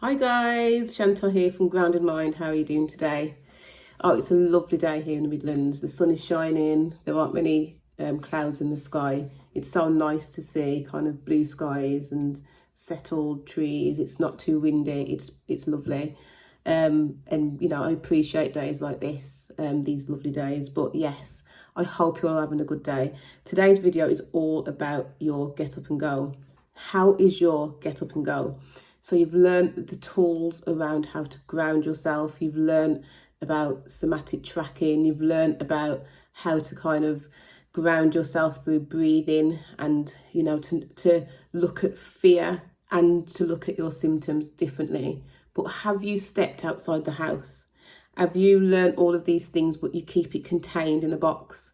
Hi guys, Chantal here from Grounded Mind. How are you doing today? Oh, it's a lovely day here in the Midlands. The sun is shining. There aren't many clouds in the sky. It's so nice to see kind of blue skies and settled trees. It's not too windy. It's lovely. And you know, I appreciate days like this, these lovely days. But yes, I hope you're all having a good day. Today's video is all about your get up and go. How is your get up and go? So you've learned the tools around how to ground yourself. You've learned about somatic tracking. You've learned about how to kind of ground yourself through breathing and, you know, to look at fear and to look at your symptoms differently. But have you stepped outside the house? Have you learned all of these things, but you keep it contained in a box?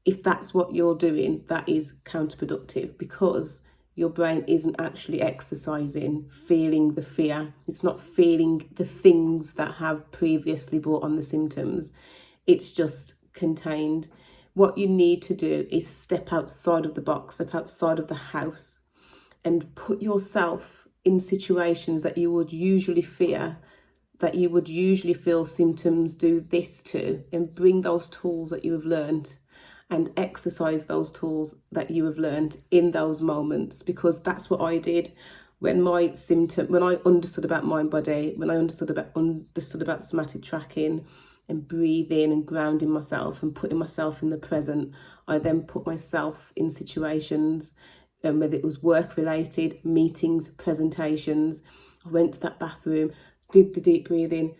If that's what you're doing, that is counterproductive, because your brain isn't actually exercising, feeling the fear. It's not feeling the things that have previously brought on the symptoms. It's just contained. What you need to do is step outside of the box, step outside of the house, and put yourself in situations that you would usually fear, that you would usually feel symptoms do this to, and bring those tools that you have learned and exercise those tools that you have learned in those moments. Because that's what I did when my symptom, when I understood about mind body, when I understood about somatic tracking and breathing and grounding myself and putting myself in the present. I then put myself in situations, whether it was work related, meetings, presentations. I went to that bathroom, did the deep breathing.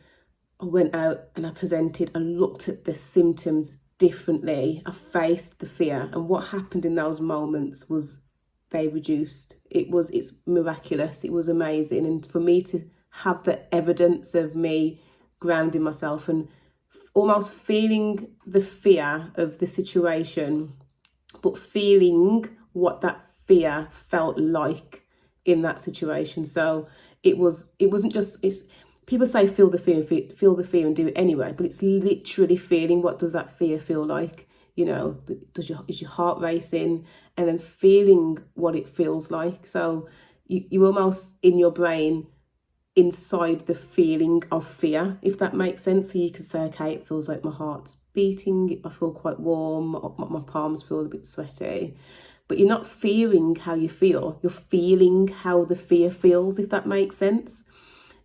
I went out and I presented. I looked at the symptoms differently. I faced the fear, and what happened in those moments was they reduced. It's miraculous. It was amazing. And for me to have the evidence of me grounding myself and almost feeling the fear of the situation, but feeling what that fear felt like in that situation. So it wasn't just, people say feel the fear and do it anyway, but it's literally feeling, what does that fear feel like? You know, is your heart racing? And then feeling what it feels like. So you almost in your brain inside the feeling of fear, if that makes sense. So you could say, okay, it feels like my heart's beating, I feel quite warm, my palms feel a bit sweaty. But you're not fearing how you feel, you're feeling how the fear feels, if that makes sense.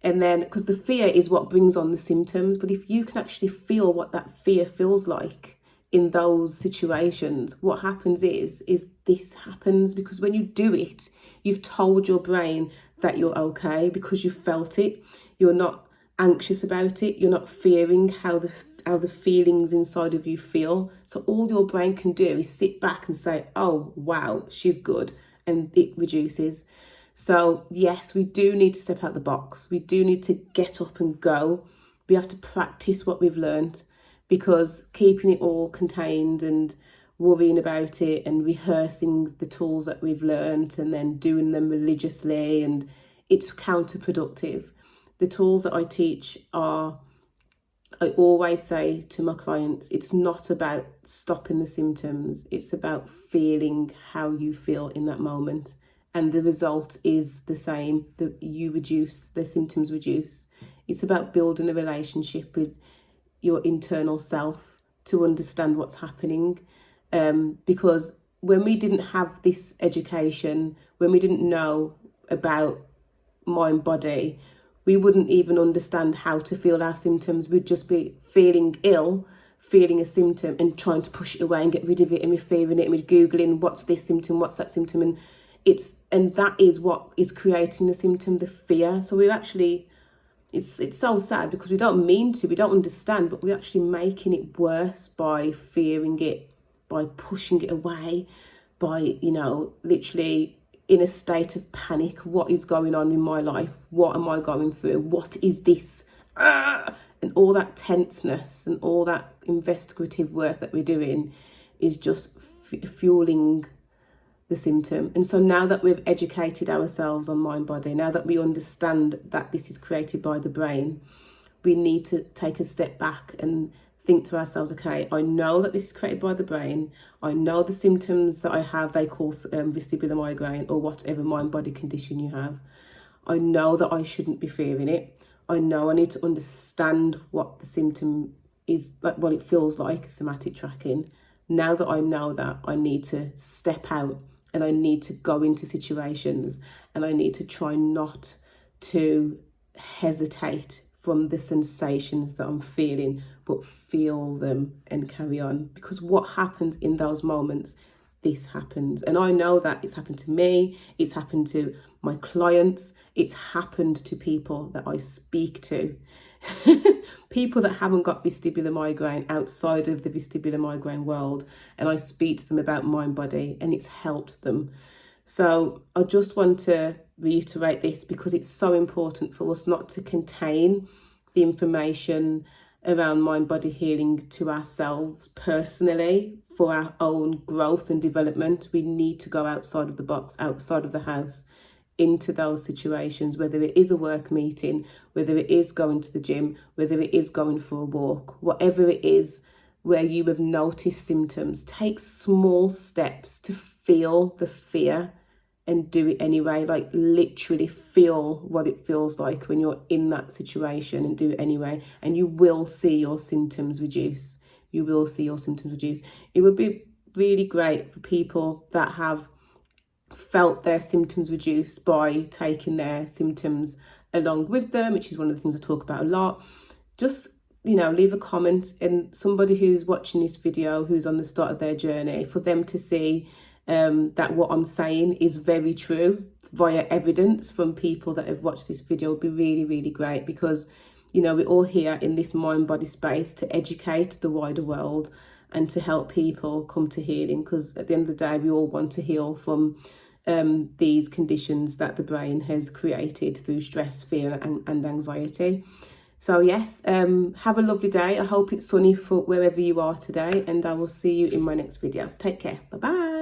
And then, because the fear is what brings on the symptoms, but if you can actually feel what that fear feels like in those situations, what happens is this happens, because when you do it, you've told your brain that you're okay because you felt it. You're not anxious about it. You're not fearing how the feelings inside of you feel. So all your brain can do is sit back and say, oh, wow, she's good. And it reduces. So yes, we do need to step out the box. We do need to get up and go. We have to practice what we've learned, because keeping it all contained and worrying about it and rehearsing the tools that we've learned and then doing them religiously, and it's counterproductive. The tools that I teach are, I always say to my clients, it's not about stopping the symptoms. It's about feeling how you feel in that moment. And the result is the same, that you reduce, the symptoms reduce. It's about building a relationship with your internal self to understand what's happening. Because when we didn't have this education, when we didn't know about mind body, we wouldn't even understand how to feel our symptoms. We'd just be feeling ill, feeling a symptom and trying to push it away and get rid of it, and we're fearing it, and we're Googling what's this symptom, what's that symptom, and that is what is creating the symptom, the fear. So we're actually, it's so sad, because we don't mean to, we don't understand, but we're actually making it worse by fearing it, by pushing it away, by, you know, literally in a state of panic. What is going on in my life? What am I going through? What is this? And all that tenseness and all that investigative work that we're doing is just fueling the symptom. And so now that we've educated ourselves on mind body, now that we understand that this is created by the brain, we need to take a step back and think to ourselves, okay, I know that this is created by the brain. I know the symptoms that I have, they cause vestibular migraine or whatever mind body condition you have. I know that I shouldn't be fearing it. I know I need to understand what the symptom is, like what it feels like, somatic tracking. Now that I know that, I need to step out and I need to go into situations and I need to try not to hesitate from the sensations that I'm feeling, but feel them and carry on. Because what happens in those moments, this happens. And I know that it's happened to me, it's happened to my clients, it's happened to people that I speak to. People that haven't got vestibular migraine outside of the vestibular migraine world, and I speak to them about mind body and it's helped them. So I just want to reiterate this because it's so important for us not to contain the information around mind body healing to ourselves personally for our own growth and development. We need to go outside of the box, outside of the house, into those situations, whether it is a work meeting, whether it is going to the gym, whether it is going for a walk, whatever it is where you have noticed symptoms, take small steps to feel the fear and do it anyway. Like literally feel what it feels like when you're in that situation and do it anyway, and you will see your symptoms reduce. You will see your symptoms reduce. It would be really great for people that have felt their symptoms reduce by taking their symptoms along with them, which is one of the things I talk about a lot. Just, you know, leave a comment, and somebody who's watching this video who's on the start of their journey, for them to see that what I'm saying is very true via evidence from people that have watched this video would be really, really great, because, you know, we're all here in this mind body space to educate the wider world and to help people come to healing, because at the end of the day we all want to heal from these conditions that the brain has created through stress, fear and anxiety. So yes, have a lovely day. I hope it's sunny for wherever you are today, and I will see you in my next video. Take care. Bye bye.